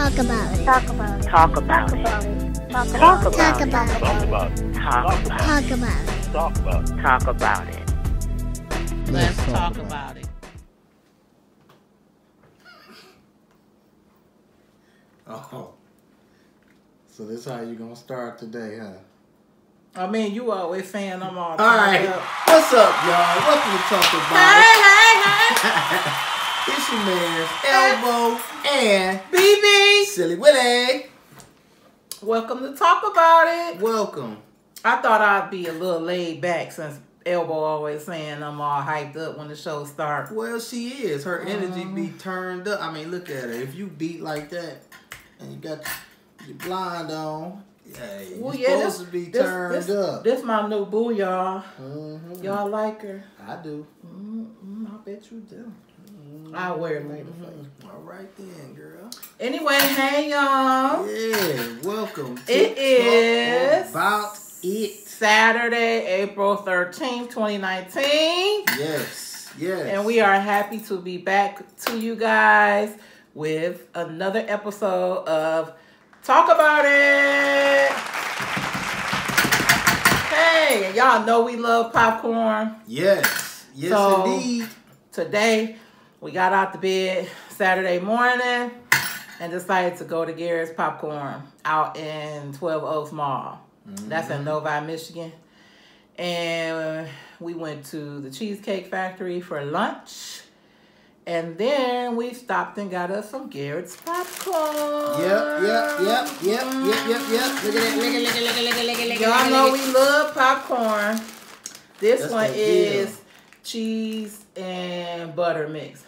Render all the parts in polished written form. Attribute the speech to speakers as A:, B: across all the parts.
A: Talk about it.
B: Talk about it.
C: Talk about it.
B: Talk
C: Talk
B: about
C: about
B: it.
C: it.
A: Talk about it.
C: Talk about
A: Talk
C: it.
A: about it.
D: Talk about it.
C: Talk about it.
E: Let's talk about it.
F: Oh. So this how you gonna start today, huh?
E: I mean, you always saying I'm all
F: Alright.
E: up.
F: What's up, y'all? Welcome to Talk About It. It's your man, Elbow and
E: BB,
F: Silly Willie.
E: welcome to talk about it.
F: Welcome.
E: I thought I'd be a little laid back since Elbow always saying I'm all hyped up when the show starts.
F: Well, she is. Her energy be turned up. I mean, look at her. If you beat like that and you got your blind on, hey,
E: Well,
F: you're
E: yeah,
F: supposed to be turned up.
E: This my new boo, y'all.
F: Mhm.
E: Y'all like her?
F: I do.
E: I bet you do. I'll wear it later for you.
F: All right then, girl.
E: Anyway, hey y'all.
F: Yeah, welcome to
E: It is
F: Talk About It.
E: Saturday, April 13th, 2019.
F: Yes, yes.
E: And we are happy to be back to you guys with another episode of Talk About It. Hey, y'all know we love popcorn.
F: Yes, yes
E: So,
F: indeed.
E: Today, we got out the bed Saturday morning and decided to go to Garrett's Popcorn out in 12 Oaks Mall. That's in Novi, Michigan. And we went to the Cheesecake Factory for lunch. And then we stopped and got us some Garrett's Popcorn.
F: Yep. Look at that.
E: Y'all know we love popcorn. This
F: That's
E: one
F: that
E: is
F: deal.
E: cheese and butter mix.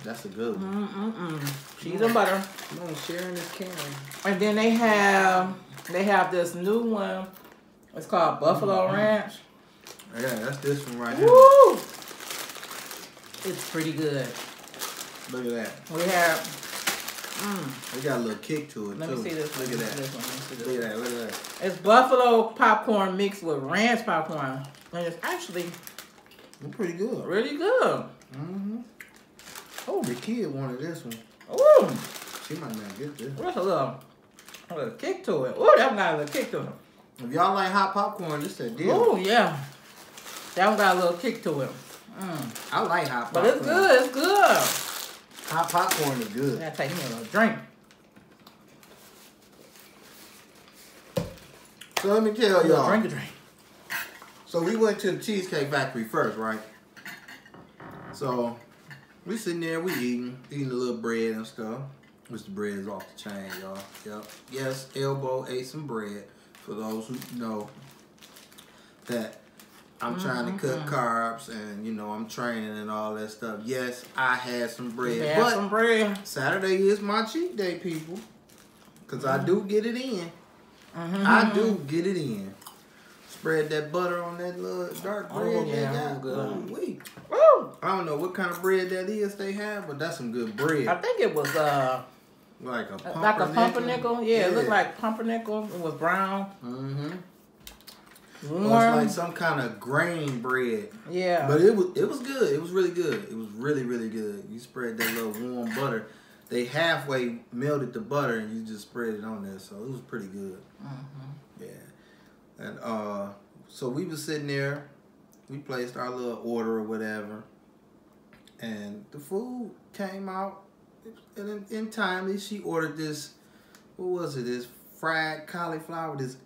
F: That's a good one.
E: Cheese and butter.
F: Come on, sharing this camera.
E: And then they have this new one. It's called Buffalo Ranch.
F: Yeah, that's this one right here.
E: Woo! It's pretty good.
F: Look at that.
E: We have.
F: We got a little kick to it,
E: Let
F: too.
E: me see this.
F: Look at that.
E: This one. Let me see this.
F: Look at that. Look at that.
E: It's buffalo popcorn mixed with ranch popcorn, and it's actually
F: It's pretty good.
E: really good.
F: Oh, the kid wanted this one.
E: Ooh,
F: She might not get this.
E: there's a little kick to it. Ooh, that one got a little kick to it.
F: If y'all like hot popcorn, this that deal.
E: Oh yeah, that one got a little kick to it.
F: I like hot
E: But
F: popcorn.
E: it's good. It's good.
F: Hot popcorn is
E: I
F: good.
E: gotta take me a little drink.
F: So let me tell y'all.
E: Drink a drink.
F: So we went to the Cheesecake Factory first, right? So we sitting there, we eating a little bread and stuff. Which the bread is off the chain, y'all. Yep. Yes, Elbow ate some bread. For those who know that I'm trying to cut carbs and, I'm training and all that stuff. Yes, I had some bread.
E: Have
F: But
E: some bread.
F: Saturday is my cheat day, people. Because I do get it in. I do get it in. Spread that butter on that little dark bread.
E: Oh, yeah,
F: they got.
E: good.
F: Ooh, wee.
E: Woo!
F: I don't know what kind of bread that is they have, but that's some good bread.
E: I think it was
F: Like a pumpernickel.
E: like a pumpernickel. Yeah, it looked like pumpernickel. It was brown.
F: Well,
E: Warm.
F: it's like some kind of grain bread.
E: Yeah.
F: But it was good. It was really good. It was really, really good. You spread that little warm butter. They halfway melted the butter and you just spread it on there. So it was pretty good. Yeah. And so we was sitting there. We placed our little order or whatever. And the food came out. And in timely, she ordered this, what was it? This fried cauliflower, this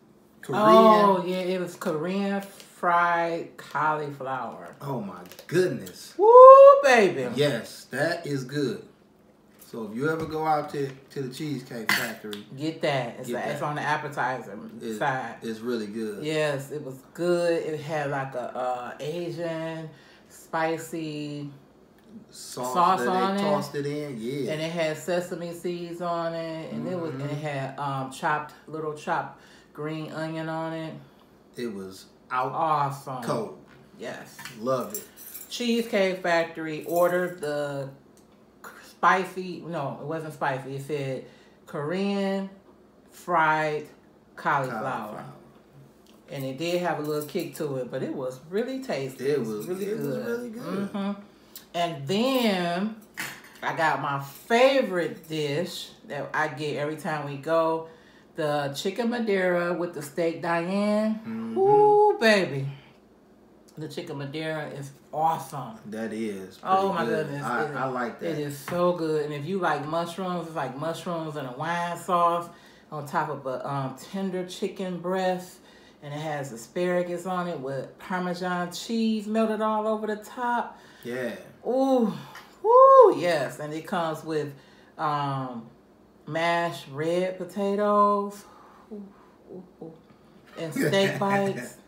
F: Korean.
E: Oh, yeah, it was Korean fried cauliflower.
F: Oh my goodness.
E: Woo, baby.
F: Yes, that is good. So if you ever go out to the Cheesecake Factory,
E: Get that. It's on the appetizer side.
F: It's really good.
E: Yes, it was good. It had like a Asian spicy
F: Sauce that
E: on
F: they
E: it.
F: tossed it in, yeah.
E: And it had sesame seeds on it, and it had chopped green onion on it.
F: It was out
E: Awesome.
F: cold.
E: Yes.
F: Loved it.
E: Cheesecake Factory ordered the spicy. No, it wasn't spicy. It said Korean fried cauliflower. And it did have a little kick to it, but it was really tasty.
F: It was
E: really
F: it
E: good.
F: was really good.
E: And then I got my favorite dish that I get every time we go. The chicken Madeira with the steak Diane. Mm-hmm. Ooh, baby. The chicken Madeira is awesome.
F: That is.
E: Oh my
F: good.
E: goodness.
F: I like that.
E: It is so good. And if you like mushrooms, it's like mushrooms and a wine sauce on top of a tender chicken breast. And it has asparagus on it with Parmesan cheese melted all over the top.
F: Yeah.
E: Ooh. Woo, yes. And it comes with mashed red potatoes. Ooh, ooh, ooh. And steak bites.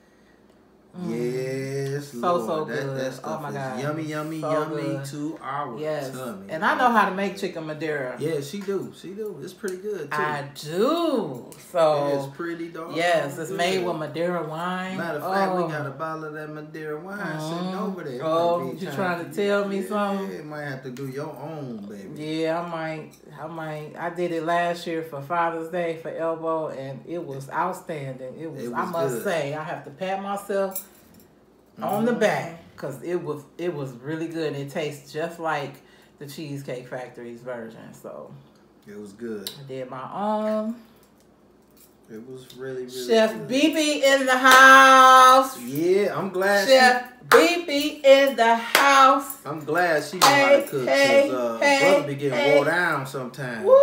F: Yes,
E: so
F: Lord.
E: good.
F: That stuff
E: oh my
F: is
E: God.
F: yummy
E: so good.
F: to our tummy.
E: And I know how to make chicken Madeira.
F: Yeah, she do. It's pretty good too.
E: I do. So
F: it's pretty dark.
E: Yes, it's made with Madeira wine.
F: Matter of fact, we got a bottle of that Madeira wine sitting over there.
E: Oh, you trying to tell me something?
F: Yeah, you might have to do your own, baby.
E: Yeah, I might. I did it last year for Father's Day for Elbow, and it was outstanding. It was I must say, I have to pat myself on the back because it was really good. And it tastes just like the Cheesecake Factory's version. So
F: it was good.
E: I did my own.
F: It was really
E: Chef
F: good.
E: BB in the house.
F: Yeah, I'm glad.
E: Chef BB in the house.
F: I'm glad she know how to cook because brother be getting wore down sometimes.
E: Woo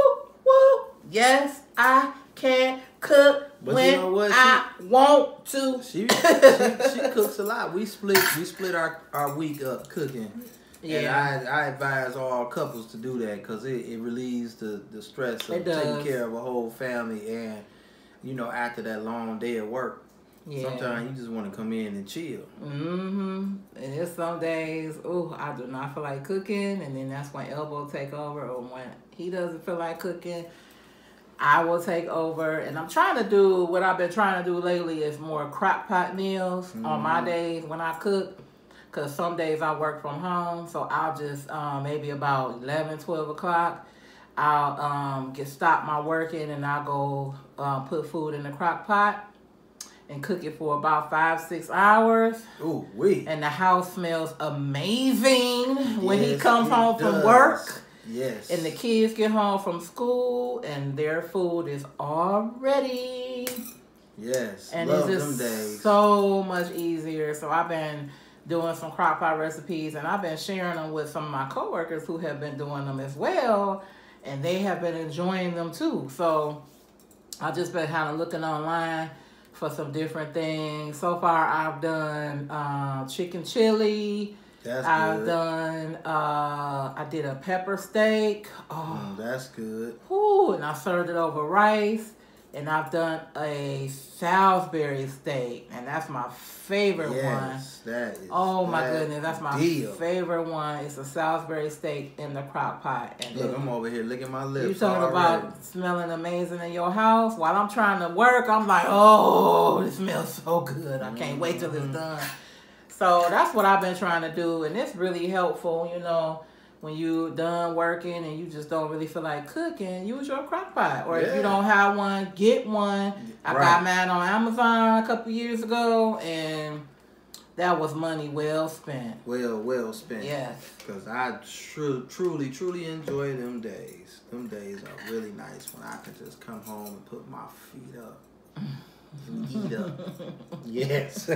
E: woo. Yes, I can cook. But when you know what? I want to.
F: She cooks a lot. We split our week up cooking. Yeah. And I advise all couples to do that because it relieves the stress of taking care of a whole family and, after that long day of work. Yeah. Sometimes you just want to come in and chill.
E: Mm-hmm. And there's some days, I do not feel like cooking. And then that's when Elbow take over. Or when he doesn't feel like cooking, I will take over. And I'm trying to do, what I've been trying to do lately is more crock pot meals on my days when I cook. Because some days I work from home. So I'll just, maybe about 11, 12 o'clock, I'll stop my working and I'll go put food in the crock pot and cook it for about 5-6 hours.
F: Ooh, wee.
E: And the house smells amazing when he comes home from work.
F: Yes.
E: And the kids get home from school and their food is all ready.
F: Yes.
E: And
F: love
E: it's just
F: them days.
E: so much easier. So I've been doing some crock pot recipes and I've been sharing them with some of my coworkers who have been doing them as well. And they have been enjoying them too. So I've just been kind of looking online for some different things. So far I've done chicken chili. I've
F: good.
E: Done, I did a pepper steak. Oh,
F: that's good.
E: Ooh, and I served it over rice. And I've done a Salisbury steak. And that's my favorite one.
F: Yes, that is.
E: Oh, my goodness. That's my favorite one. It's a Salisbury steak in the crock pot. And
F: look, I'm over here licking my lips.
E: You talking about smelling amazing in your house? While I'm trying to work, I'm like, oh, it smells so good. I can't wait till it's done. So that's what I've been trying to do, and it's really helpful, when you're done working and you just don't really feel like cooking, use your crock pot. Or if you don't have one, get one. I got mine on Amazon a couple years ago, and that was money well spent.
F: Well spent.
E: Yes.
F: Because I truly enjoy them days. Them days are really nice when I can just come home and put my feet up and eat up. Yes.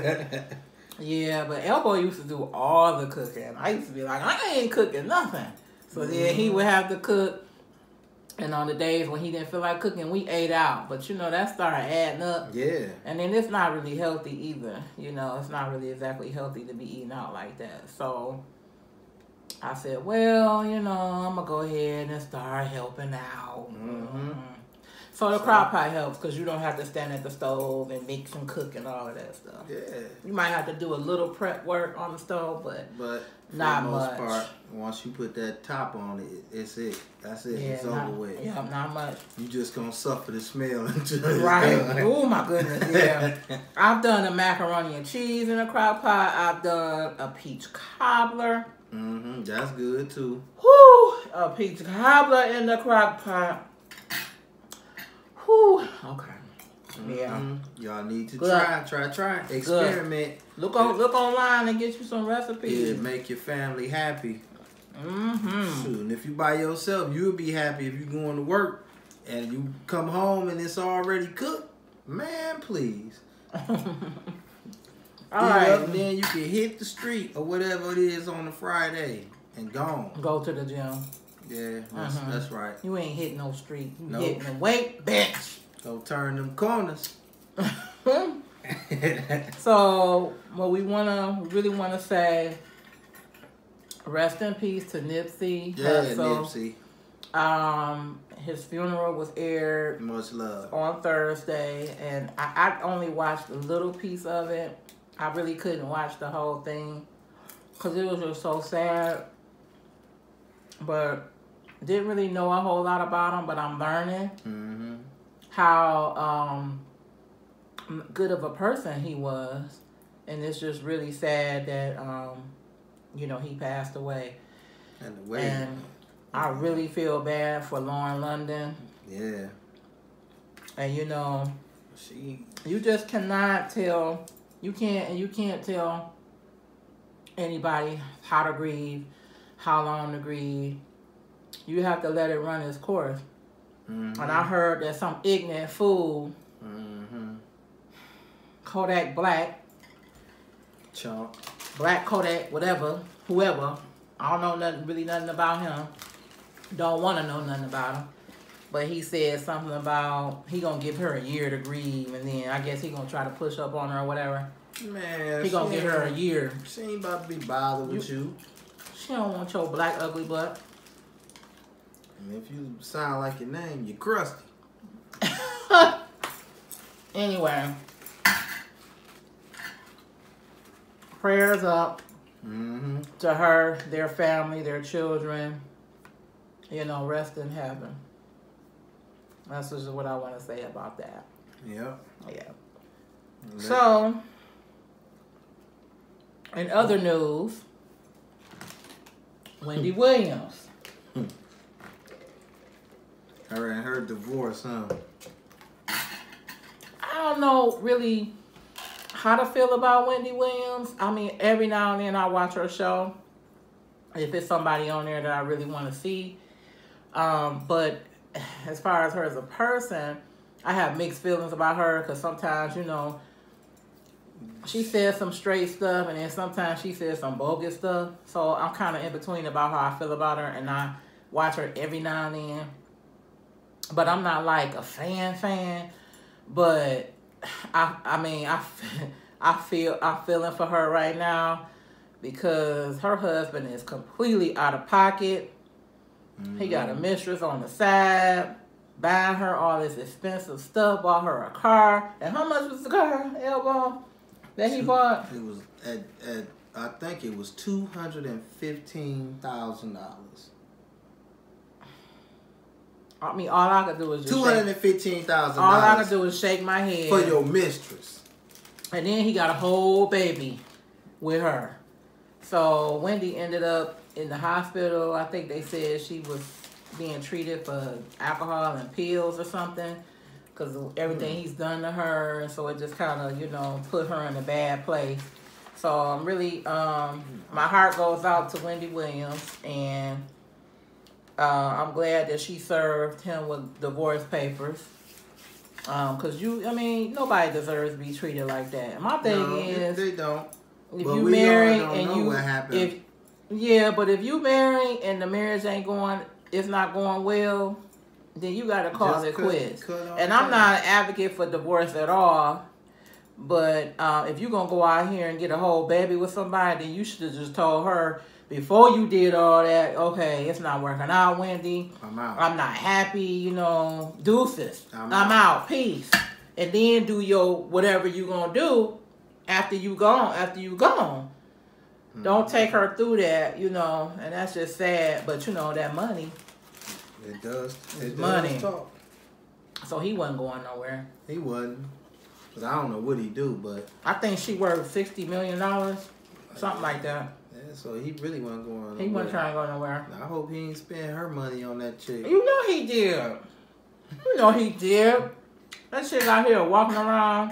E: Yeah, but Elbow used to do all the cooking. I used to be like, I ain't cooking nothing. So then he would have to cook. And on the days when he didn't feel like cooking, we ate out. But, that started adding up. Yeah. And then it's not really healthy either. It's not really exactly healthy to be eating out like that. So I said, well, I'm going to go ahead and start helping out. Mm-hmm. So the crock pot helps because you don't have to stand at the stove and mix and cook and all of that stuff. Yeah. You might have to do a little prep work on the stove, but not
F: for the most
E: much.
F: Part, once you put that top on it, it's it. That's it.
E: Yeah,
F: it's over with.
E: Yeah, not much.
F: You just gonna suffer the smell until it's
E: done. Oh my goodness, yeah. I've done a macaroni and cheese in a crock pot. I've done a peach cobbler.
F: That's good too.
E: Whoo! A peach cobbler in the crock pot. Whew. Okay. Yeah.
F: Y'all need to try. Experiment.
E: Look online and get you some recipes.
F: Yeah, make your family happy. Shoot, and if you by yourself, you'll be happy if you going to work and you come home and it's already cooked. Man, please.
E: All right.
F: Then you can hit the street or whatever it is on a Friday and gone.
E: Go to the gym. Yeah,
F: that's right.
E: You ain't hitting no street. You hitting the weight bench.
F: Go turn them corners.
E: So, what we really wanna say, rest in peace to Nipsey.
F: Nipsey.
E: His funeral was aired.
F: Much love.
E: On Thursday, and I only watched a little piece of it. I really couldn't watch the whole thing because it was just so sad. But didn't really know a whole lot about him, but I'm learning how good of a person he was. And it's just really sad that, he passed away. And I really feel bad for Lauren London.
F: Yeah.
E: And you just cannot tell, you can't tell anybody how to grieve, how long to grieve. You have to let it run its course. And I heard that some ignorant fool, Kodak Black, Black Kodak, whoever, I don't know nothing about him. Don't want to know nothing about him. But he said something about he gonna give her a year to grieve, and then I guess he gonna try to push up on her or whatever.
F: Man,
E: he gonna give her a year.
F: She ain't about to be bothered with you.
E: She don't want your black ugly butt.
F: And if you sound like your name, you're crusty.
E: Anyway, prayers up to her, their family, their children. Rest in heaven. That's just what I want to say about that.
F: Yep.
E: Yeah. So, in other news, Wendy Williams.
F: Her divorce, huh?
E: I don't know really how to feel about Wendy Williams. I mean, every now and then I watch her show. If it's somebody on there that I really want to see. But as far as her as a person, I have mixed feelings about her because sometimes, she says some straight stuff and then sometimes she says some bogus stuff. So I'm kind of in between about how I feel about her, and I watch her every now and then. But I'm not like a fan, but I'm feeling for her right now because her husband is completely out of pocket. He got a mistress on the side, buying her all this expensive stuff, bought her a car. And how much was the car, Elbow, that he bought?
F: It was I think it was $215,000.
E: I mean, all I could do is just
F: $215,000.
E: All I could do is shake my head
F: for your mistress.
E: And then he got a whole baby with her. So Wendy ended up in the hospital. I think they said she was being treated for alcohol and pills or something because of everything he's done to her. And so it just kind of, put her in a bad place. So I'm really, my heart goes out to Wendy Williams, and I'm glad that she served him with divorce papers. Because nobody deserves to be treated like that. My thing is,
F: they don't.
E: If you marry and but if you marry and the marriage it's not going well, then you got to call it quits. And I'm not an advocate for divorce at all. But if you're going to go out here and get a whole baby with somebody, then you should have just told her before you did all that, okay, it's not working out, Wendy.
F: I'm out.
E: I'm not happy, deuces. I'm out. Peace. And then do your whatever you going to do after you gone. Don't take her through that, and that's just sad. But, that money.
F: It does. It
E: money.
F: Does talk.
E: So he wasn't going nowhere.
F: He wasn't. Because I don't know what he do, but...
E: I think she worth $60 million. Something like that.
F: Yeah, so he really wasn't going nowhere.
E: He wasn't trying to go nowhere.
F: I hope he ain't spend her money on that chick.
E: You know he did. That chick out here walking around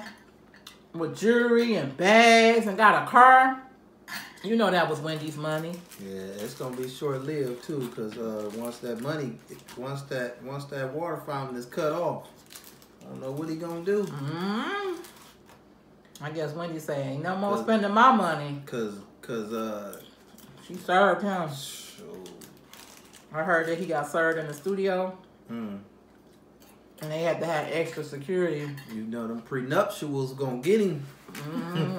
E: with jewelry and bags and got a car. You know that was Wendy's money.
F: Yeah, it's gonna be short lived too, cause once that water fountain is cut off, I don't know what he gonna do.
E: I guess Wendy say ain't no more spending my money.
F: Cause
E: she served him.
F: So,
E: I heard that he got served in the studio. And they had to have extra security.
F: You know them prenuptials gonna get him.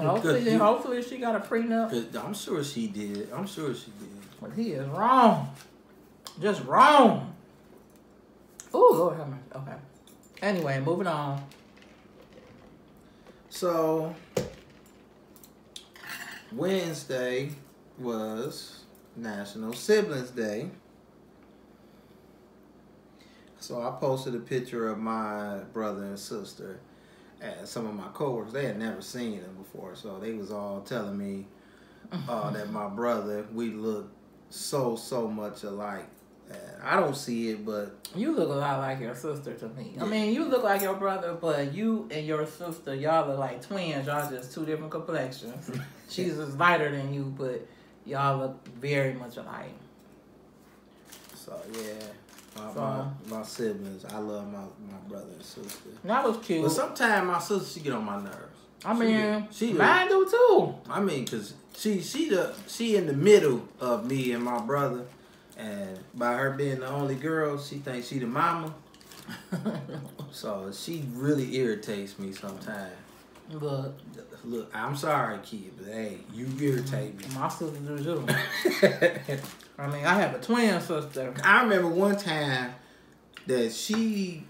E: Hopefully she got a prenup.
F: I'm sure she did.
E: But he is wrong. Just wrong. Ooh, Lord have mercy. Okay. Anyway, moving on.
F: So, Wednesday was National Siblings Day. So I posted a picture of my brother and sister and some of my coworkers. They had never seen them before, so they was all telling me that my brother, we look so much alike. And I don't see it, but
E: you look a lot like your sister to me. I mean, you look like your brother, but you and your sister, y'all look like twins. Y'all just two different complexions. She's just lighter than you, but y'all look very much alike.
F: So yeah. My siblings, I love my brother and sister.
E: That was cute.
F: But sometimes my sister, she get on my nerves.
E: I mean, mine do too.
F: I mean, cause she in the middle of me and my brother, and by her being the only girl, she thinks she the mama. So she really irritates me sometimes. Look, I'm sorry, kid, but hey, you irritate me.
E: My sister do too. I mean, I have a twin sister.
F: I remember one time that she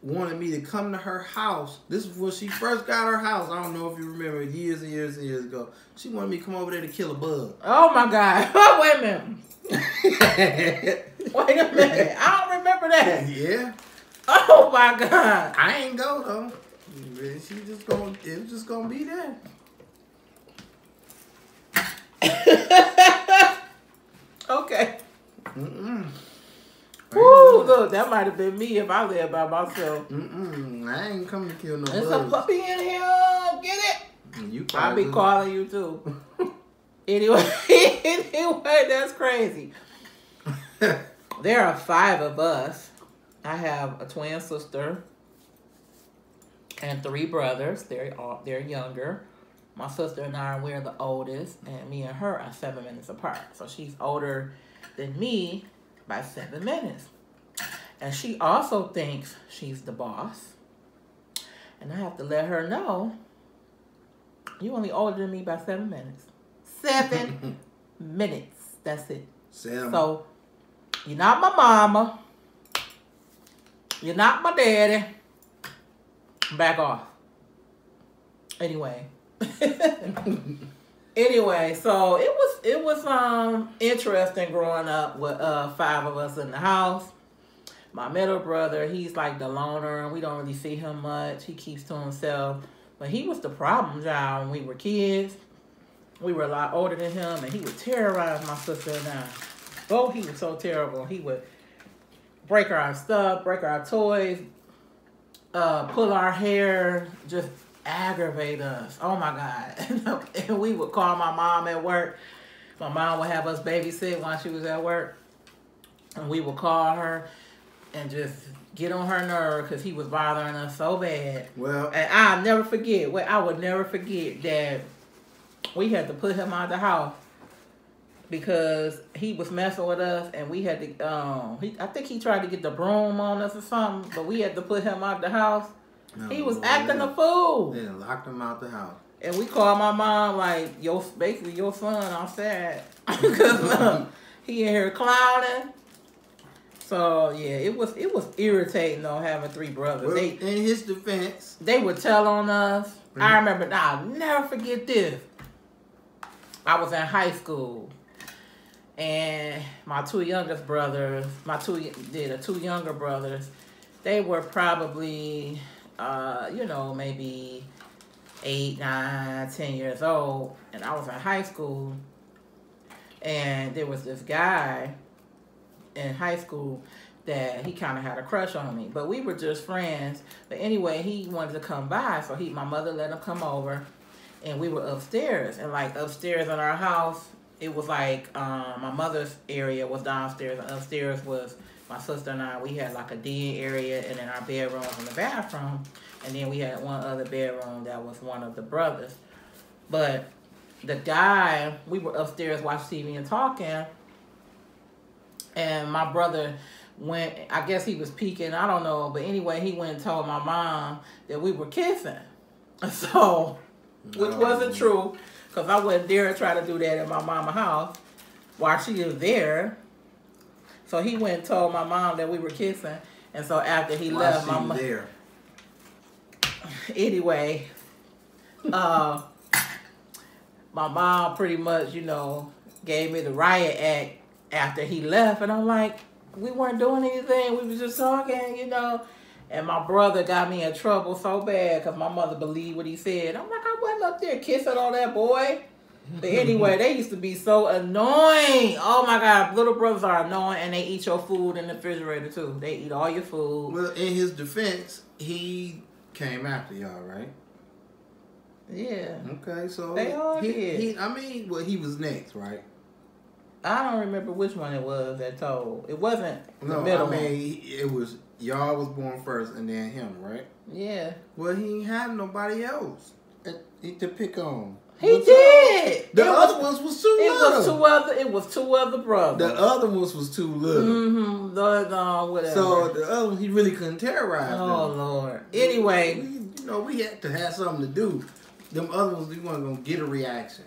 F: wanted me to come to her house. This was when she first got her house. I don't know if you remember, years and years and years ago. She wanted me to come over there to kill a bug.
E: Oh my God. Wait a minute. Wait a minute. I don't remember that.
F: Yeah.
E: Oh my God.
F: I ain't go though. It was just gonna be there.
E: Okay. Woo, look, that might have been me if I lived by myself.
F: I ain't coming to kill no bugs.
E: There's a puppy in here. Get it? I'll be calling you too. Anyway, that's crazy. There are 5 of us. I have a twin sister and 3 brothers. They're younger. My sister and I, we're the oldest, and me and her are 7 minutes apart. So she's older than me by 7 minutes. And she also thinks she's the boss. And I have to let her know, you only older than me by 7 minutes. 7 minutes. That's it.
F: 7.
E: So, you're not my mama. You're not my daddy. Back off. Anyway. So it was interesting growing up with 5 of us in the house. My middle brother, he's like the loner, and we don't really see him much. He keeps to himself. But he was the problem child when we were kids. We were a lot older than him, and he would terrorize my sister and I. Oh, he was so terrible. He would break our stuff, break our toys, pull our hair, just aggravate us. Oh my God. And we would call my mom at work. My mom would have us babysit while she was at work. And we would call her and just get on her nerve because he was bothering us so bad.
F: Well,
E: and I would never forget that we had to put him out of the house because he was messing with us, and we had to I think he tried to get the broom on us or something, but we had to put him out of the house. No, he was acting a fool.
F: They locked him out the house.
E: And we called my mom like, basically your son, I'm sad. Because he in here clowning. So yeah, it was irritating though, having 3 brothers.
F: Well, in his defense,
E: they would tell on us. Mm-hmm. I remember, I'll never forget this. I was in high school, and my 2 youngest brothers, the 2 younger brothers, they were probably, maybe 8, 9, 10 years old, and I was in high school, and there was this guy in high school that he kind of had a crush on me, but we were just friends. But anyway, he wanted to come by, so my mother let him come over, and we were upstairs. And like upstairs in our house, it was like my mother's area was downstairs, and upstairs was my sister and I. We had like a den area, and then our bedroom and the bathroom, and then we had one other bedroom that was one of the brothers. But the guy, we were upstairs watching TV and talking, and my brother went, I guess he was peeking, I don't know, but anyway, he went and told my mom that we were kissing. So, which wasn't true, because I wouldn't dare try to do that at my mama's house while she was there. So he went and told my mom that we were kissing, and so after he left, my mom there. Anyway, my mom pretty much, you know, gave me the riot act after he left, and I'm like, we weren't doing anything, we was just talking, you know. And my brother got me in trouble so bad because my mother believed what he said. I'm like, I wasn't up there kissing on that boy. But anyway, they used to be so annoying. Oh my God, little brothers are annoying, and they eat your food in the refrigerator too. They eat all your food.
F: Well, in his defense, he came after y'all, right?
E: Yeah.
F: Okay, so
E: they all did.
F: I mean, well, he was next, right?
E: I don't remember which one it was that told. It wasn't the middle one.
F: It was y'all was born first and then him, right?
E: Yeah.
F: Well, he ain't had nobody else to pick on.
E: He did.
F: The other ones was too little.
E: It was two other brothers.
F: The other ones was too little.
E: Mm-hmm. Whatever.
F: So the other one, he really couldn't terrorize them.
E: Oh Lord. Anyway,
F: we had to have something to do. Them other ones, we weren't gonna get a reaction.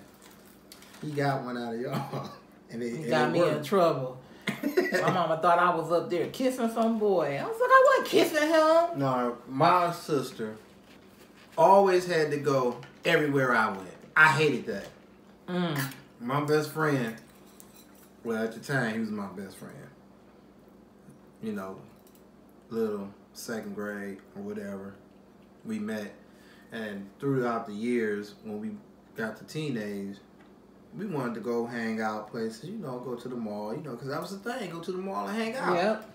F: He got one out of y'all. And he got me in
E: trouble. My mama thought I was up there kissing some boy. I was like, I wasn't kissing him.
F: No, my sister always had to go everywhere I went. I hated that. My best friend, well, at the time, he was my best friend. You know, little second grade or whatever, we met. And throughout the years, when we got to teenage, we wanted to go hang out places, you know, go to the mall, you know, because that was the thing, go to the mall and hang out.
E: Yep.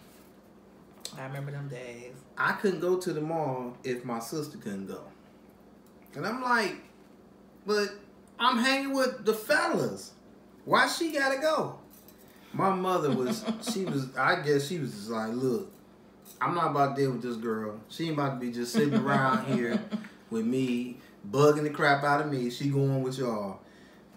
E: I remember them days.
F: I couldn't go to the mall if my sister couldn't go. And I'm like, but I'm hanging with the fellas. Why she gotta go? My mother was, I guess she was just like, look, I'm not about to deal with this girl. She ain't about to be just sitting around here with me, bugging the crap out of me. She going with y'all.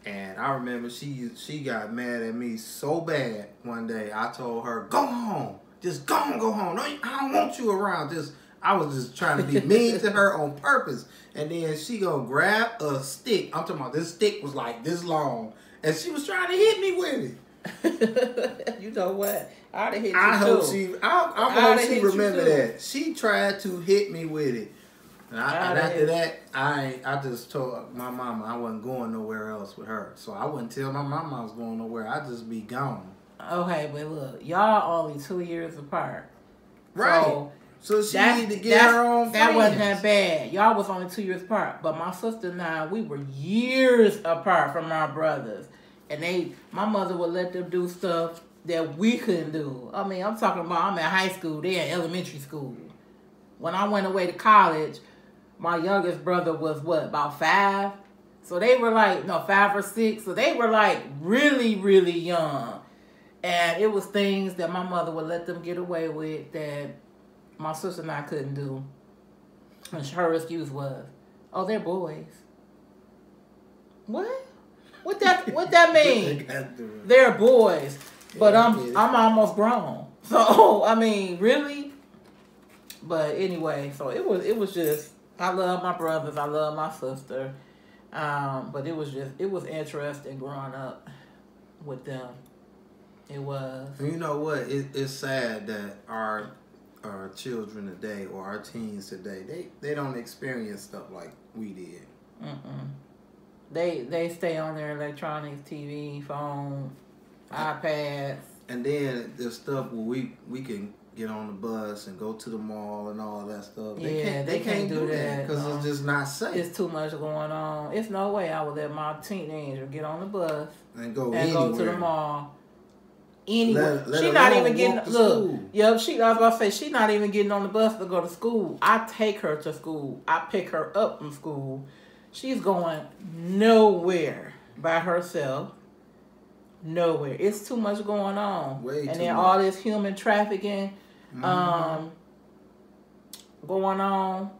F: And I remember she got mad at me so bad one day. I told her, go home. Just go home. No, I don't want you around. I was just trying to be mean to her on purpose. And then she gonna grab a stick. I'm talking about this stick was like this long. And she was trying to hit me with it.
E: You know what? I'd have hit you too.
F: I hope she remember that. She tried to hit me with it. And after that, I just told my mama I wasn't going nowhere else with her. So I wouldn't tell my mama I was going nowhere. I'd just be gone.
E: Okay, but look, y'all only 2 years apart.
F: Right. So she needed to get her own friends.
E: That wasn't that bad. Y'all was only 2 years apart. But my sister and I, we were years apart from our brothers. And my mother would let them do stuff that we couldn't do. I mean, I'm talking about I'm in high school, they in elementary school. When I went away to college, my youngest brother was about 5? So they were 5 or 6. So they were really, really young. And it was things that my mother would let them get away with that my sister and I couldn't do. And her excuse was, oh, they're boys. What? What that mean? They're boys. But I'm almost grown. So, I mean, really? But anyway, so it was just, I love my brothers, I love my sister. But it was interesting growing up with them. It was.
F: And you know what? It's sad that our children today or our teens today, they don't experience stuff like we did.
E: They stay on their electronics, TV, phone, iPads.
F: And then there's stuff where we can get on the bus and go to the mall and all that stuff. They can't do that because it's just not safe.
E: It's too much going on. It's no way I would let my teenager get on the bus
F: and go
E: to the mall. Anywhere. She not even getting I was about to say she not even getting on the bus to go to school. I take her to school. I pick her up from school. She's going nowhere by herself. Nowhere. It's too much going on.
F: Way
E: and
F: too
E: then
F: much.
E: all this human trafficking going on.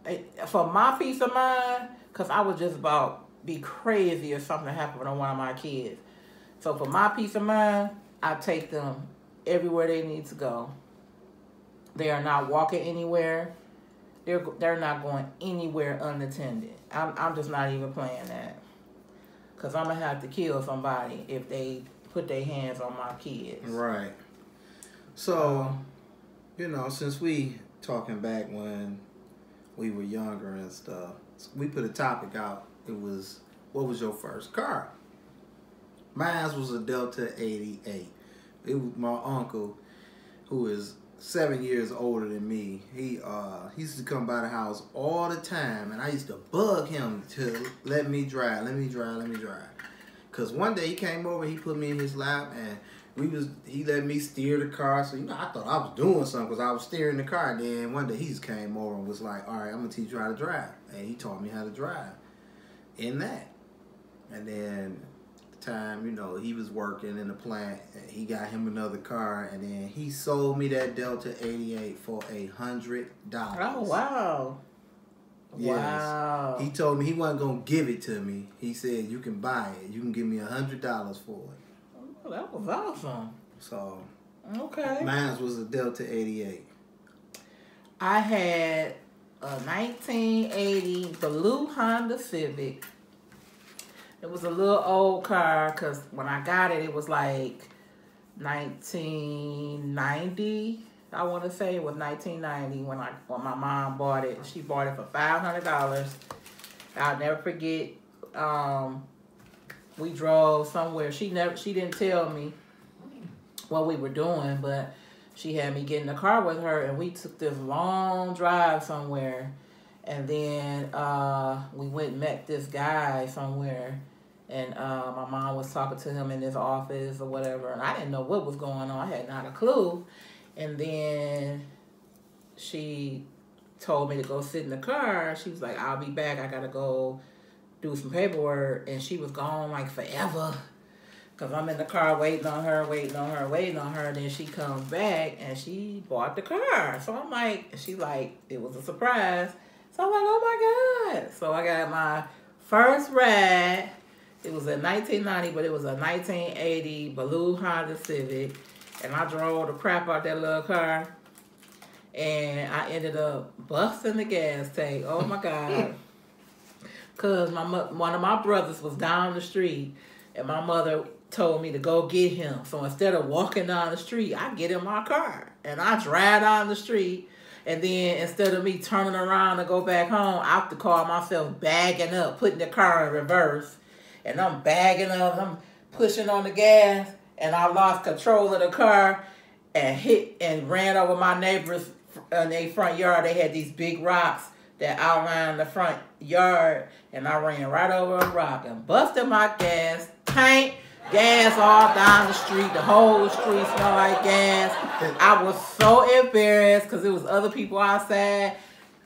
E: For my peace of mind, because I was just about be crazy if something happened to one of my kids. So for my peace of mind, I take them everywhere they need to go. They are not walking anywhere. They're not going anywhere unattended. I'm just not even playing that. Because I'm going to have to kill somebody if they put their hands on my kids.
F: Right. So, since we talking back when we were younger and stuff, we put a topic out. It was, what was your first car? Mine was a Delta 88. It was my uncle, who is 7 years older than me. He used to come by the house all the time, and I used to bug him to let me drive. Cause one day he came over, he put me in his lap, and he let me steer the car. So I thought I was doing something because I was steering the car. And then one day he just came over and was like, "All right, I'm gonna teach you how to drive," and he taught me how to drive in that. And then time, he was working in the plant. He got him another car, and then he sold me that Delta 88 for $100.
E: Oh wow!
F: Yes.
E: Wow!
F: He told me he wasn't gonna give it to me. He said, "You can buy it. You can give me $100 for it."
E: Oh, that was awesome.
F: So,
E: okay.
F: mine was a Delta 88.
E: I had a 1980 blue Honda Civic. It was a little old car because when I got it, it was like 1990. I want to say it was 1990 when my mom bought it. She bought it for $500. I'll never forget. We drove somewhere. She didn't tell me what we were doing, but she had me get in the car with her, and we took this long drive somewhere. And then we went and met this guy somewhere, and my mom was talking to him in his office or whatever, and I didn't know what was going on. I had not a clue. And then she told me to go sit in the car. She was like, "I'll be back. I got to go do some paperwork." And she was gone like forever because I'm in the car waiting on her. Then she comes back and she bought the car. So I'm like, she like, it was a surprise. So I'm like, oh my God. So I got my first ride. It was in 1990, but it was a 1980 blue Honda Civic. And I drove the crap out that little car. And I ended up busting the gas tank. Oh my God. Because one of my brothers was down the street. And my mother told me to go get him. So instead of walking down the street, I get in my car. And I drive down the street. And then instead of me turning around to go back home, I have to call myself bagging up, putting the car in reverse. And I'm bagging up, I'm pushing on the gas, and I lost control of the car and hit and ran over my neighbors in their front yard. They had these big rocks that outlined the front yard, and I ran right over a rock and busted my gas tank. Gas all down the street. The whole street smelled like gas. I was so embarrassed because there was other people outside.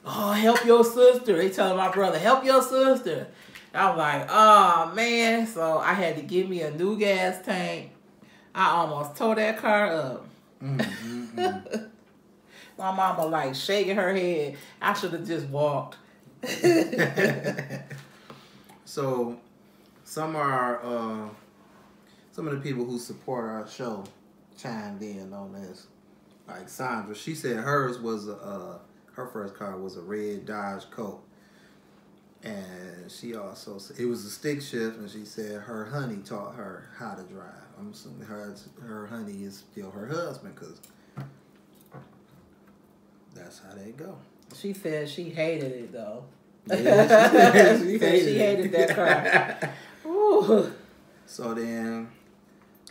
E: "Oh, help your sister." They telling my brother, "Help your sister." I was like, oh, man. So I had to give me a new gas tank. I almost tore that car up. My mama like shaking her head. I should have just walked.
F: So some of the people who support our show chimed in on this. Like Sandra, she said hers was her first car was a red Dodge Colt. And she also said it was a stick shift, and she said her honey taught her how to drive. I'm assuming her honey is still her husband, because that's how they go.
E: She said she hated it, though.
F: Yeah,
E: she hated that car. Ooh.
F: So then,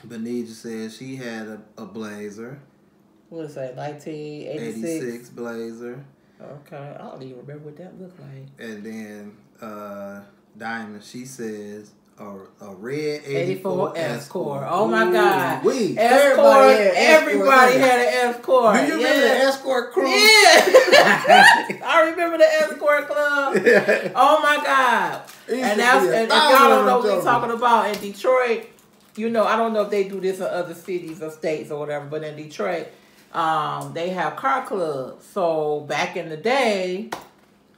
F: Benija said she had a Blazer.
E: What is that, 1986?
F: 86 Blazer.
E: Okay, I don't even remember what that looked like.
F: And then Diamond, she says a red
E: 84
F: 84
E: Escort. Oh my God.
F: Escort.
E: Everybody had an Escort.
F: Do you remember the Escort crew?
E: Yeah. I remember the Escort club. Oh my God. And that's and if y'all don't know what we're talking about in Detroit, you know, I don't know if they do this in other cities or states or whatever, but in Detroit, they have car clubs. So back in the day,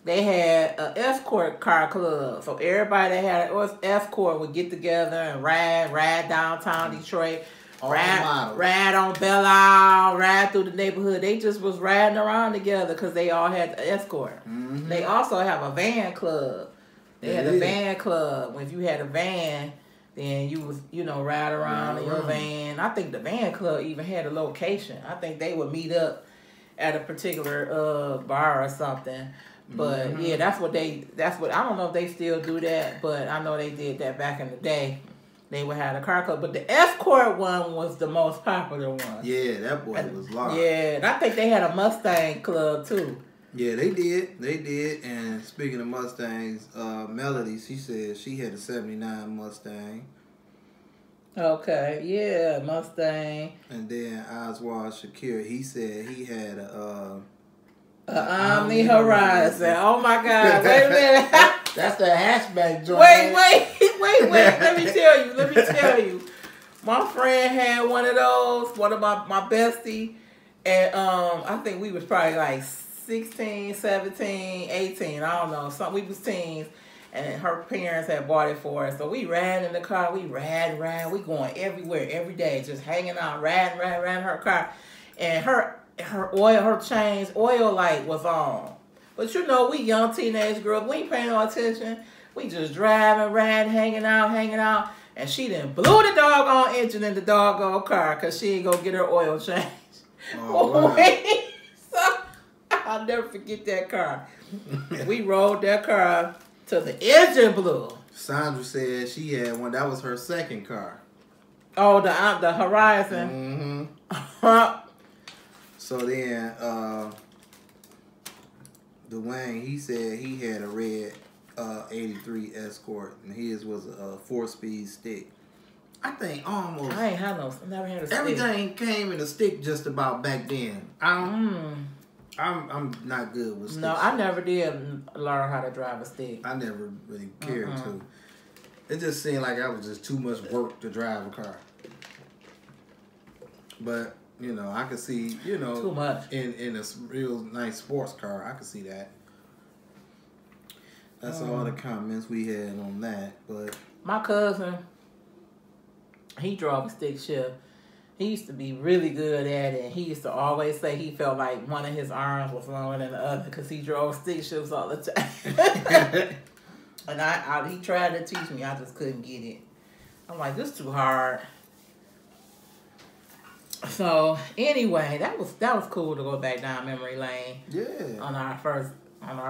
E: they had an escort car club. So everybody that had an escort would get together and ride downtown Detroit, ride on Belle Isle, ride through the neighborhood. They just was riding around together because they all had the escort. Mm-hmm. They also have a van club. They had a van club. If you had a van, then you was, you know, ride around in your van. I think the van club even had a location. I think they would meet up at a particular bar or something. But yeah, that's what I don't know if they still do that, but I know they did that back in the day. They would have a car club, but the escort one was the most popular one. Yeah,
F: that boy was large.
E: Yeah, and I think they had a Mustang club too.
F: Yeah, they did. And speaking of Mustangs, Melody, she said she had a 79 Mustang.
E: Okay, yeah, Mustang.
F: And then Oswald Shakir, he said he had a
E: Omni Horizon. Oh my God! Wait a minute.
F: That's the hatchback joint.
E: Wait. Let me tell you. My friend had one of those. One of my bestie, and I think we was probably like 16, 17, 18. I don't know. We was teens. And her parents had bought it for us. So we ran in the car. We ran. We going everywhere, every day. Just hanging out, ran her car. And her oil light was on. But you know, we young teenage girls, we ain't paying no attention. We just driving, hanging out. And she done blew the doggone engine in the doggone car because she ain't gonna get her oil changed. Oh, wow. So, I'll never forget that car. We rolled that car till the engine blew.
F: Sandra said she had one. That was her second car.
E: Oh, the Horizon.
F: Mm-hmm. So then, Dwayne, he said he had a red 83 Escort, and his was a 4-speed stick. I think almost.
E: I ain't had no. Never had a stick.
F: Everything came in a stick just about back then. I'm not good with sticks.
E: No, I never did learn how to drive a stick.
F: I never really cared to. It just seemed like that was just too much work to drive a car. But you know, I could see, you know,
E: too much
F: in a real nice sports car. I could see that. That's all the comments we had on that. But
E: my cousin, he drove a stick shift. He used to be really good at it. He used to always say he felt like one of his arms was longer than the other because he drove stick shifts all the time. And he tried to teach me. I just couldn't get it. I'm like, this is too hard. So anyway, that was cool to go back down memory lane.
F: Yeah.
E: On our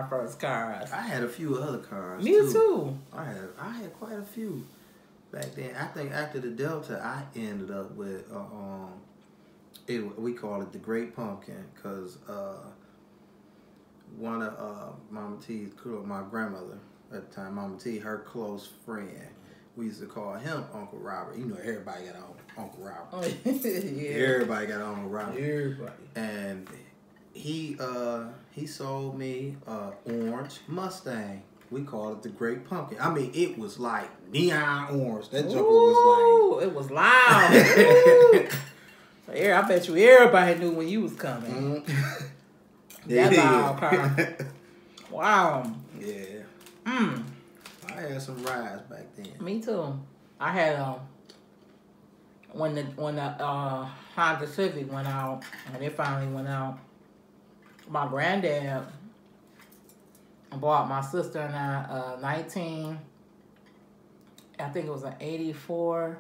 E: first cars.
F: I had a few other cars.
E: Me too.
F: I had quite a few back then. I think after the Delta, I ended up with we call it the Great Pumpkin because one of Mama T's, my grandmother at the time, Mama T, her close friend, we used to call him Uncle Robert. You know, everybody got Uncle Robert. Yeah. Everybody got Uncle Robert.
E: Everybody.
F: And he sold me orange Mustang. We call it the Great Pumpkin. I mean, it was like neon orange. That jumper was like...
E: it was loud. So, I bet you everybody knew when you was coming. Mm-hmm. That loud car. Wow.
F: Yeah. I had some rides back then.
E: Me too. I had when the Honda Civic went out, when it finally went out, my granddad bought my sister and I 19, I think it was an 84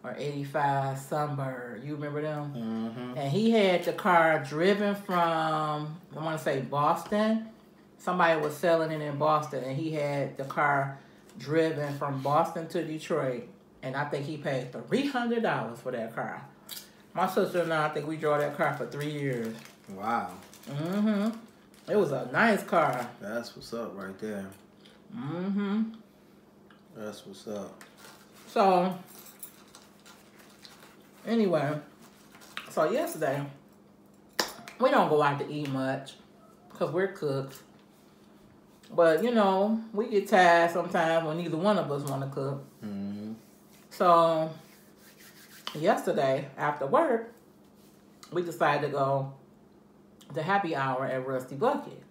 E: or 85 Sunbird. You remember them? Mm-hmm. And he had the car driven from, I want to say Boston. Somebody was selling it in Boston, and he had the car driven from Boston to Detroit. And I think he paid $300 for that car. My sister and I think we drove that car for 3 years.
F: Wow.
E: Mm-hmm. It was a nice car.
F: That's what's up right there.
E: Mm-hmm.
F: That's what's up.
E: So, anyway, so yesterday, we don't go out to eat much because we're cooks. But, you know, we get tired sometimes when neither one of us want to cook. Mm-hmm. So, yesterday, after work, we decided to go to happy hour at Rusty Bucket.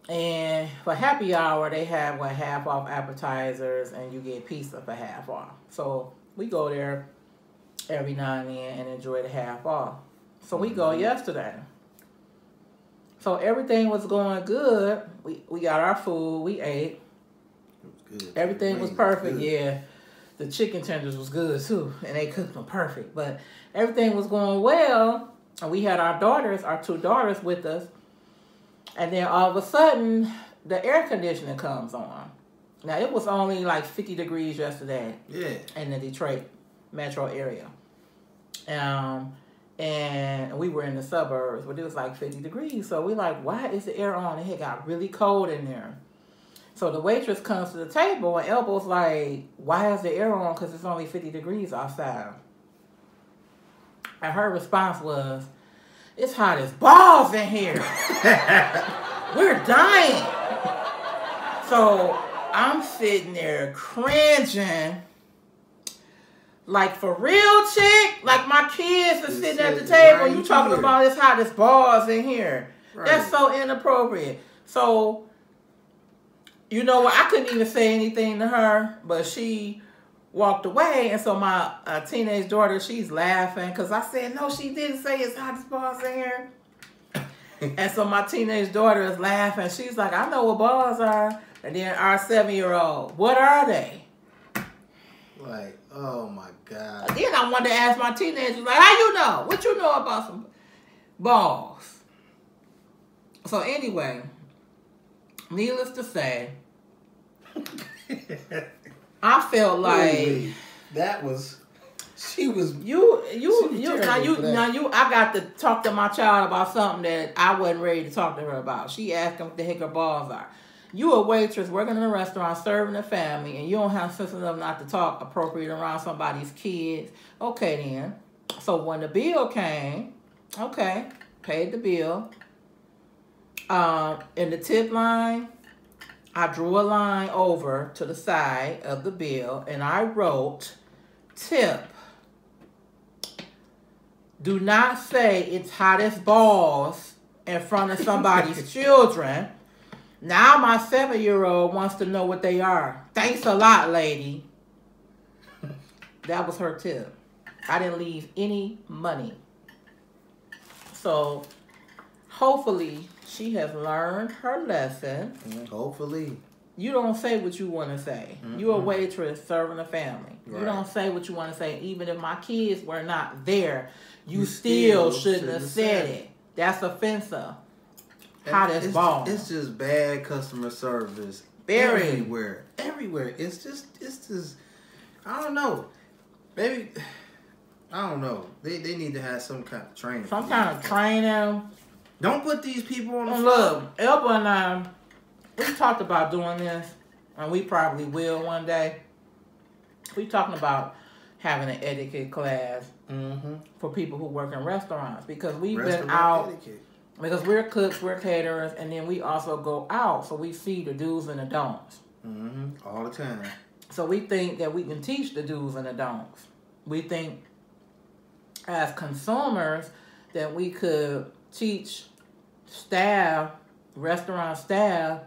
E: And for happy hour, they have half off appetizers and you get pizza for half off. So we go there every now and then and enjoy the half off. So we go yesterday. So everything was going good. We got our food. We ate. It was good. Everything was perfect. Yeah. The chicken tenders was good too. And they cooked them perfect. But everything was going well. And we had our 2 daughters with us. And then all of a sudden, the air conditioning comes on. Now, it was only like 50 degrees yesterday in the Detroit metro area. And we were in the suburbs, but it was like 50 degrees. So we're like, why is the air on? It got really cold in there. So the waitress comes to the table, and Elbo's like, why is the air on? Because it's only 50 degrees outside. And her response was, it's hot as balls in here. We're dying. So I'm sitting there cringing. Like, for real, chick? Like, my kids are sitting at the table. Right, you talking about it's hot as balls in here. Right. That's so inappropriate. So, you know what? I couldn't even say anything to her, but she walked away. And so my teenage daughter, she's laughing because I said, no, she didn't say it's hot as balls in here. And so my teenage daughter is laughing. She's like, I know what balls are. And then our 7-year-old, what are they?
F: Like, oh my God.
E: Then I wanted to ask my teenagers, like, how you know? What you know about some balls? So anyway, needless to say, I felt like
F: that was I
E: got to talk to my child about something that I wasn't ready to talk to her about. She asked him what the heck her balls are. You a waitress working in a restaurant serving a family, and you don't have sense enough not to talk appropriate around somebody's kids. Okay then. So when the bill came, okay, paid the bill. In the tip line, I drew a line over to the side of the bill, and I wrote, tip. Do not say it's hot as balls in front of somebody's children. Now my 7-year-old wants to know what they are. Thanks a lot, lady. That was her tip. I didn't leave any money. So hopefully she has learned her lesson.
F: Hopefully.
E: You don't say what you want to say. Mm-hmm. You're a waitress serving a family. Right. You don't say what you want to say. Even if my kids were not there, you still shouldn't have said it. That's offensive. Hot as balls.
F: It's just bad customer service.
E: Everywhere.
F: It's just, I don't know. Maybe, I don't know. They need to have some kind of training.
E: Some kind of training.
F: Don't put these people on the floor.
E: Look, Elba and I, we talked about doing this, and we probably will one day. We talking about having an etiquette class for people who work in restaurants, because we've been out. Etiquette. Because we're cooks, we're caterers, and then we also go out, so we see the do's and the don'ts.
F: All the time.
E: So we think that we can teach the do's and the don'ts. We think as consumers that we could teach staff, restaurant staff,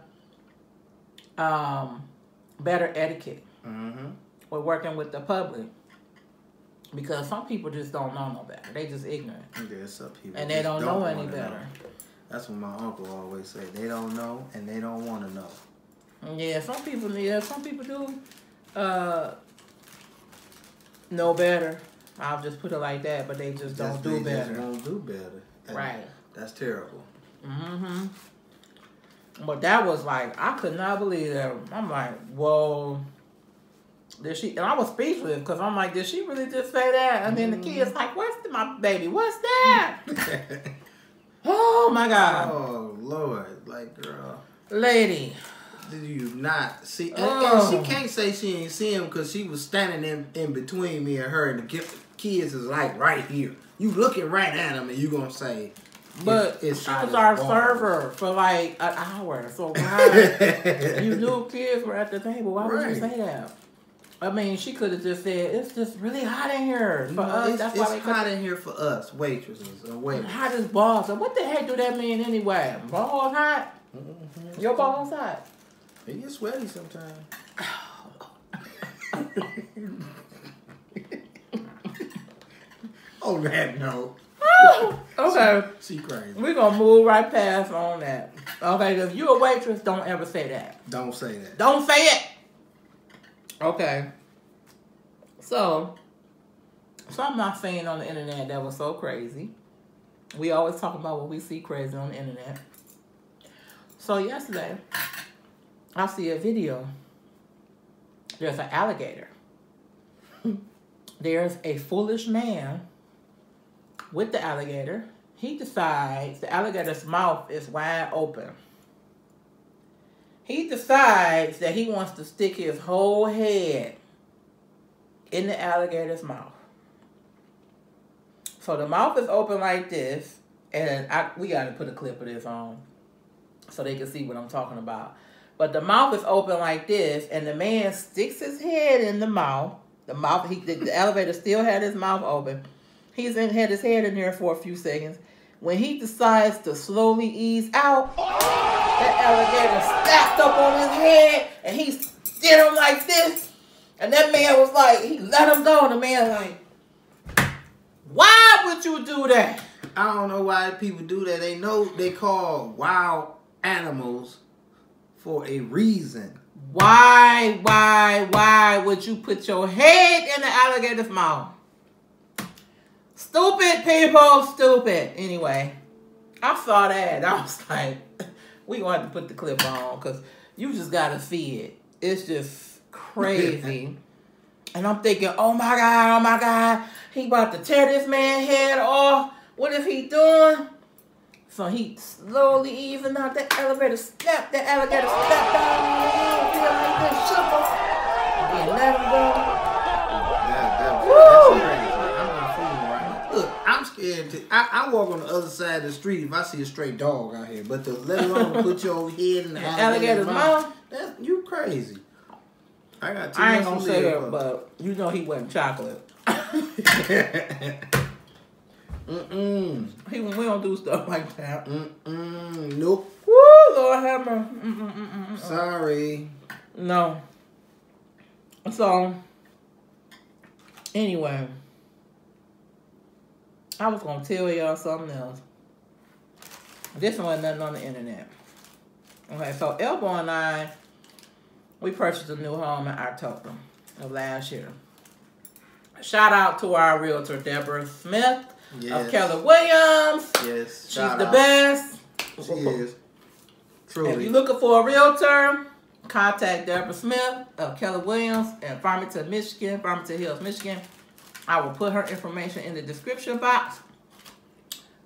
E: better etiquette. We're working with the public. Because some people just don't know no better. They just ignorant.
F: There's some people
E: and they don't know any better.
F: That's what my uncle always say. They don't know and they don't want to know.
E: Yeah, some people do know better. I'll just put it like that, but they just don't do better.
F: They just won't do better.
E: Right.
F: That's terrible.
E: But that was like, I could not believe that. I'm like, whoa. Did she? And I was speechless because I'm like, did she really just say that? And then the kid's like, my baby? What's that? Oh my God.
F: Oh Lord, like girl,
E: lady.
F: Did you not see? And she can't say she ain't see him because she was standing in between me and her, and the kids is like right here. You looking right at him, and you gonna say,
E: But she was our server for like an hour. So why you knew kids were at the table? Why would you say that? I mean, she could have just said, "It's just really hot in here for us." That's why
F: it's hot in here for us, waitresses and waiters.
E: Hot as balls. So what the heck do that mean anyway? Balls hot? Mm-hmm. Your balls hot?
F: They get sweaty sometimes. On that note.
E: Okay.
F: She crazy.
E: We're going to move right past on that. Okay, if you're a waitress, don't ever say that.
F: Don't say that.
E: Don't say it. Okay. So, something I seen on the internet that was so crazy. We always talk about what we see crazy on the internet. So, yesterday, I see a video. There's an alligator. There's a foolish man with the alligator. He decides the alligator's mouth is wide open. He decides that he wants to stick his whole head in the alligator's mouth. So the mouth is open like this, and we got to put a clip of this on so they can see what I'm talking about. But the mouth is open like this, and the man sticks his head in the mouth. The elevator still had his mouth open. Had his head in there for a few seconds. When he decides to slowly ease out, that alligator stacked up on his head, and he did him like this. And that man was like, he let him go, and the man like, why would you do that?
F: I don't know why people do that. They know they call wild animals for a reason.
E: Why would you put your head in the alligator's mouth? Stupid people, stupid. Anyway, I saw that. I was like, we going to have to put the clip on because you just got to see it. It's just crazy. And I'm thinking, oh my God. He about to tear this man's head off. What is he doing? So he slowly easing out the elevator. The alligator stepped down on the head. Feel like this, shook him. And let him go.
F: That's crazy. Look, I'm scared. I walk on the other side of the street if I see a stray dog out here. But to let alone put your head in the alligator's mouth, you crazy. I ain't
E: gonna say it, but you know he wasn't chocolate. We don't do stuff like that.
F: Nope.
E: Woo, Lord have mercy.
F: Sorry.
E: No. So, anyway. I was going to tell y'all something else. This one wasn't nothing on the internet. Okay, so Elbow and I, we purchased a new home in October of last year. Shout out to our realtor, Deborah Smith of Keller Williams.
F: Yes,
E: she's the best.
F: She is. Truly.
E: If you're looking for a realtor, contact Deborah Smith of Keller Williams in Farmington Hills, Michigan. I will put her information in the description box.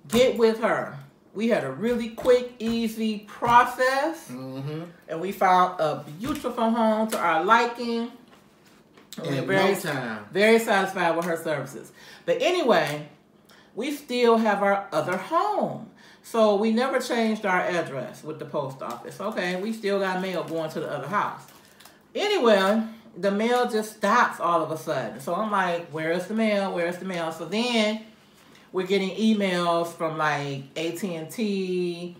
E: Get with her. We had a really quick, easy process. And we found a beautiful home to our liking. And we're very satisfied with her services. But anyway, we still have our other home. So we never changed our address with the post office. Okay, we still got mail going to the other house. Anyway, the mail just stops all of a sudden. So I'm like, where's the mail? Where's the mail? So then we're getting emails from like AT&T,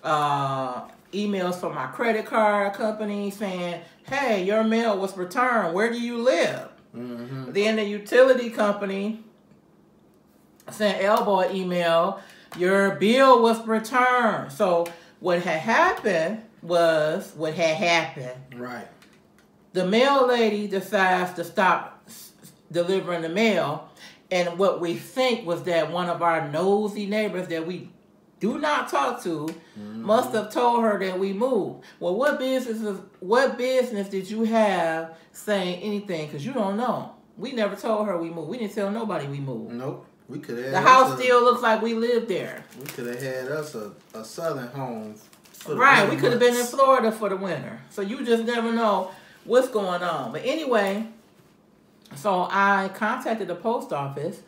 E: emails from my credit card company saying, hey, your mail was returned. Where do you live? Then the utility company sent Elbow an email. Your bill was returned. So what had happened was
F: Right.
E: The mail lady decides to stop delivering the mail. And what we think was that one of our nosy neighbors that we do not talk to must have told her that we moved. Well, what business did you have saying anything? Because you don't know. We never told her we moved. We didn't tell nobody we moved.
F: Nope. We could have.
E: The house still looks like we lived there.
F: We could have had us a southern home.
E: Right. We could have been in Florida for the winter. So you just never know what's going on. But anyway, so I contacted the post office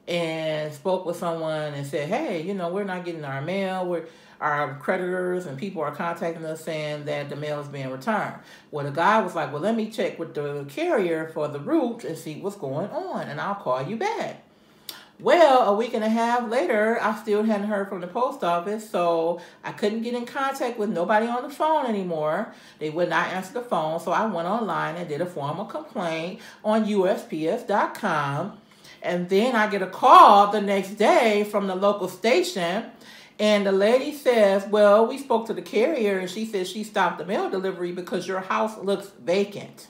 E: and spoke with someone and said, hey, you know, we're not getting our mail. Our creditors and people are contacting us saying that the mail is being returned. Well, the guy was like, well, let me check with the carrier for the route and see what's going on, and I'll call you back. Well, a week and a half later, I still hadn't heard from the post office, so I couldn't get in contact with nobody on the phone anymore. They would not answer the phone, so I went online and did a formal complaint on USPS.com. And then I get a call the next day from the local station, and the lady says, well, we spoke to the carrier, and she said she stopped the mail delivery because your house looks vacant.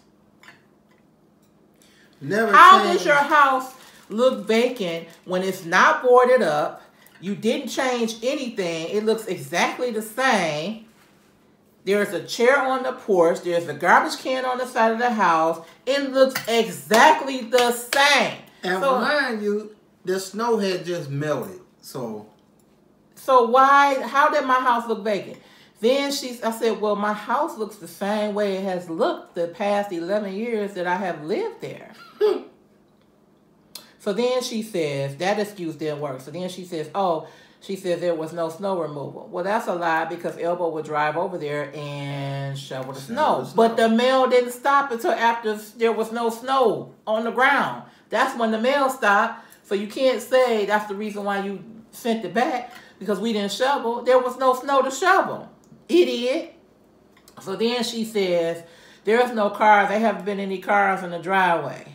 E: How does your house look vacant when it's not boarded up? You didn't change anything. It looks exactly the same. There's a chair on the porch. There's a garbage can on the side of the house. It looks exactly the same.
F: And mind you, the snow had just melted. So
E: how did my house look vacant? Then I said, well, my house looks the same way it has looked the past 11 years that I have lived there. So then she says, that excuse didn't work. So then she says, there was no snow removal. Well, that's a lie, because Elbow would drive over there and shovel the snow. But the mail didn't stop until after there was no snow on the ground. That's when the mail stopped. So you can't say that's the reason why you sent it back, because we didn't shovel. There was no snow to shovel. Idiot. So then she says, there's no cars. There haven't been any cars in the driveway.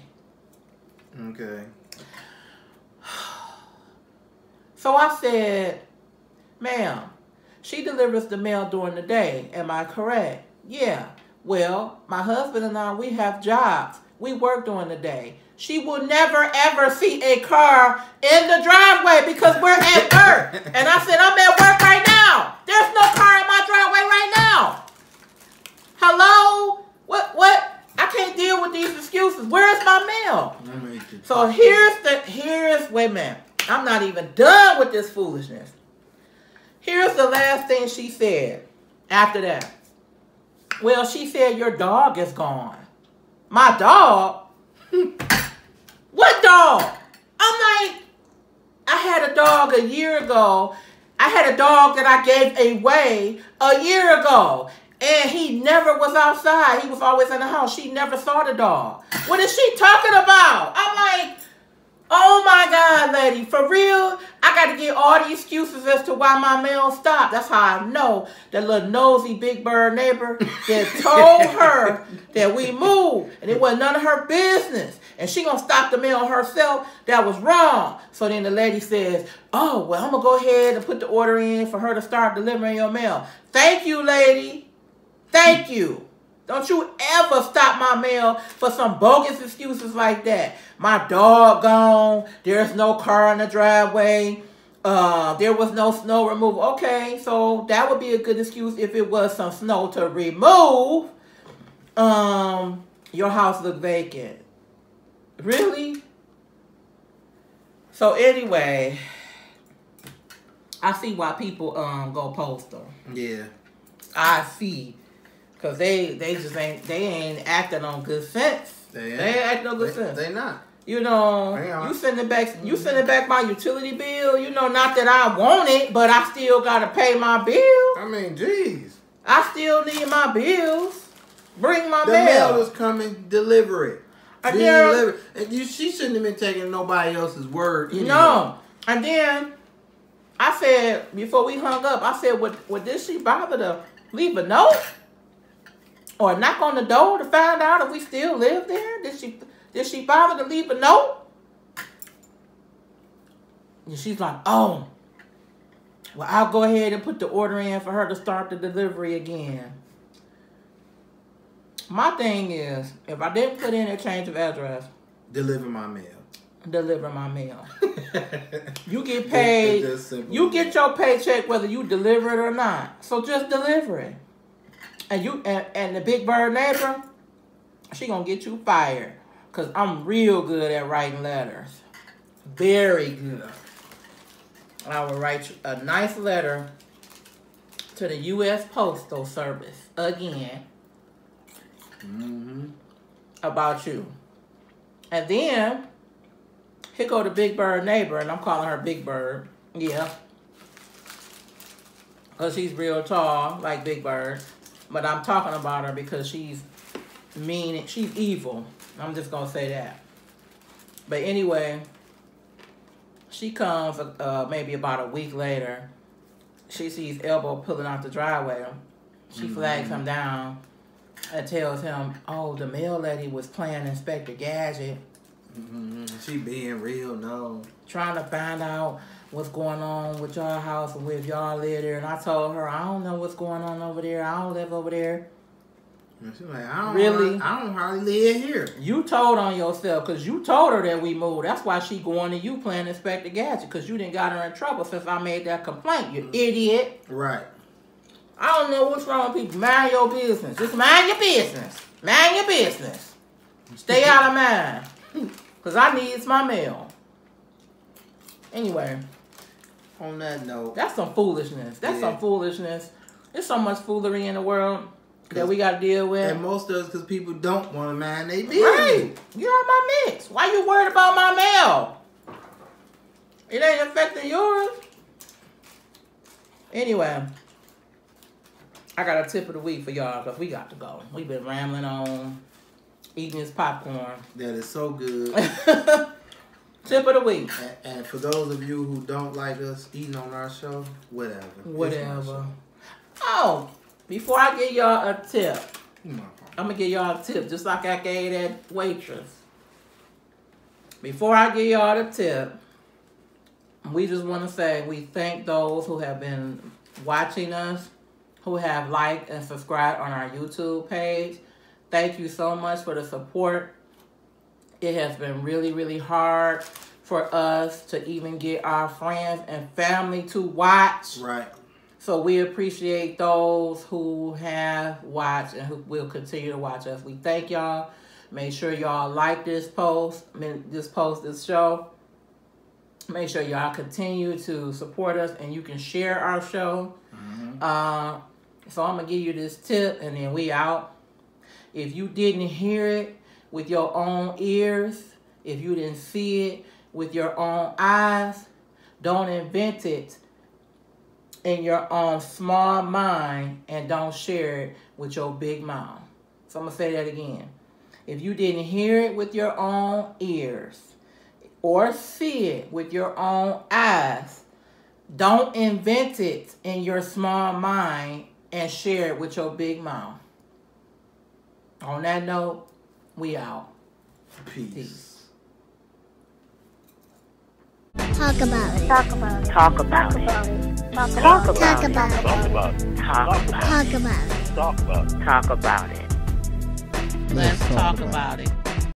F: Okay.
E: So I said, ma'am, she delivers the mail during the day. Am I correct? Yeah. Well, my husband and I, we have jobs. We work during the day. She will never, ever see a car in the driveway because we're at work. And I said, I'm at work right now. There's no car in my driveway right now. Hello? What? I can't deal with these excuses. Where's my mail? So wait a minute. I'm not even done with this foolishness. Here's the last thing she said after that. Well, she said, your dog is gone. My dog? What dog? I'm like, I had a dog a year ago. I had a dog that I gave away a year ago. And he never was outside. He was always in the house. She never saw the dog. What is she talking about? I'm like, oh my God, lady, for real? I got to get all the excuses as to why my mail stopped. That's how I know that little nosy Big Bird neighbor that told her that we moved and it wasn't none of her business. And she gonna stop the mail herself. That was wrong. So then the lady says, oh, well, I'm gonna go ahead and put the order in for her to start delivering your mail. Thank you, lady. Thank you. Don't you ever stop my mail for some bogus excuses like that. My dog gone. There's no car in the driveway. There was no snow removal. Okay, so that would be a good excuse if it was some snow to remove. Your house looked vacant. Really? So anyway, I see why people go postal.
F: Yeah.
E: I see. Because they ain't acting on good sense. They ain't acting on good sense.
F: They not.
E: You know, you sending back my utility bill. You know, not that I want it, but I still got to pay my bill.
F: I mean, geez.
E: I still need my bills. Bring my
F: mail. The mail is coming. Deliver it. She shouldn't have been taking nobody else's word. Anyway.
E: No. And then I said, before we hung up, I said, well, did she bother to leave a note? Or knock on the door to find out if we still live there? Did she bother to leave a note? And she's like, oh, well, I'll go ahead and put the order in for her to start the delivery again. My thing is, if I didn't put in a change of address,
F: deliver my mail.
E: Deliver my mail. You get paid. You get your paycheck whether you deliver it or not. So just deliver it. And the Big Bird neighbor, she gonna get you fired. Because I'm real good at writing letters. Very good. I will write you a nice letter to the U.S. Postal Service again about you. And then Here go the Big Bird neighbor, and I'm calling her Big Bird. Yeah. Because she's real tall, like Big Bird. But I'm talking about her because she's mean. She's evil. I'm just going to say that. But anyway, she comes maybe about a week later. She sees Elbow pulling out the driveway. She flags him down and tells him, oh, the mail lady was playing Inspector Gadget.
F: She being real, no.
E: Trying to find out what's going on with y'all house and if y'all live there. And I told her, I don't know what's going on over there. I don't live over there.
F: And she's like, I don't hardly live here.
E: You told on yourself because you told her that we moved. That's why she going to you playing Inspector Gadget because you didn't got her in trouble since I made that complaint, you idiot.
F: Right.
E: I don't know what's wrong with people. Mind your business. Just mind your business. Mind your business. Stay out of mine. Because I needs my mail. Anyway.
F: On that note.
E: That's some foolishness. That's some foolishness. There's so much foolery in the world that we got to deal with.
F: And most of us because people don't want to mind their business.
E: Right. You're on my mix. Why you worried about my mail? It ain't affecting yours. Anyway. I got a tip of the week for y'all because we got to go. We've been rambling on, eating this popcorn.
F: That is so good.
E: Tip of the week.
F: And for those of you who don't like us eating on our show, whatever.
E: Whatever. Oh, before I give y'all a tip, I'm going to give y'all a tip just like I gave that waitress. Before I give y'all the tip, we just want to say we thank those who have been watching us, who have liked and subscribed on our YouTube page. Thank you so much for the support. It has been really, really hard for us to even get our friends and family to watch.
F: Right.
E: So we appreciate those who have watched and who will continue to watch us. We thank y'all. Make sure y'all like this post, this show. Make sure y'all continue to support us and you can share our show. So I'm going to give you this tip and then we out. If you didn't hear it with your own ears, if you didn't see it with your own eyes, don't invent it in your own small mind and don't share it with your big mouth. So I'm going to say that again. If you didn't hear it with your own ears or see it with your own eyes, don't invent it in your small mind and share it with your big mouth. On that note, we out.
F: Peace.
A: Talk about it.
B: Talk about it.
A: Talk about it.
B: Talk
A: Talk
B: about it.
A: about it.
B: Talk about it.
A: Talk about it.
B: Talk about it.
A: Talk about it.
E: Let's talk about it.